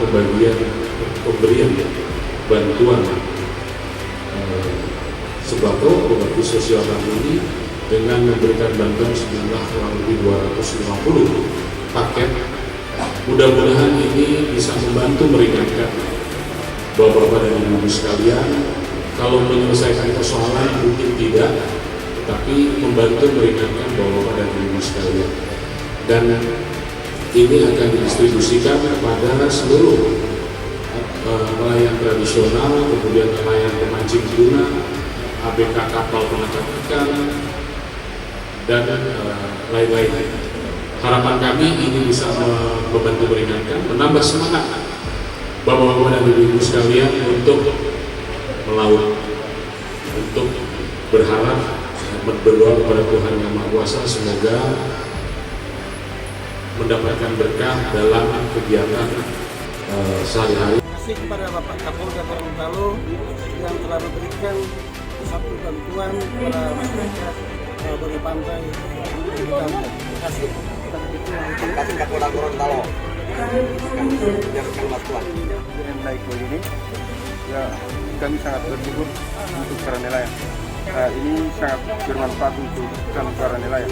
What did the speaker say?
pemberian bantuan sembako bakti sosial kami ini dengan memberikan bantuan sejumlah kurang lebih 250 paket. Mudah-mudahan ini bisa membantu meringankan Bapak-bapak dan Ibu sekalian. Kalau menyelesaikan persoalan mungkin tidak, tapi membantu meringankan Bapak-bapak dan Ibu sekalian. Dan ini akan didistribusikan kepada seluruh nelayan tradisional, kemudian nelayan pemancing tuna, ABK kapal penangkap ikan, dan lain-lain. Harapan kami ini bisa membantu meringankan, menambah semangat Bapak-bapak dan Ibu sekalian untuk melaut, untuk berharap berdoa kepada Tuhan Yang Maha Kuasa semoga mendapatkan berkah dalam kegiatan sehari-hari. Terima kasih kepada Bapak Kapolda Gorontalo yang telah memberikan satu bantuan kepada masyarakat bagi pantai di kampung. Terima kasih. Terima kasih Kapolda Gorontalo yang bantuan. Dengan baik ini, ya kami sangat bersyukur untuk para nelayan. Ini sangat bermanfaat untuk kami para nelayan.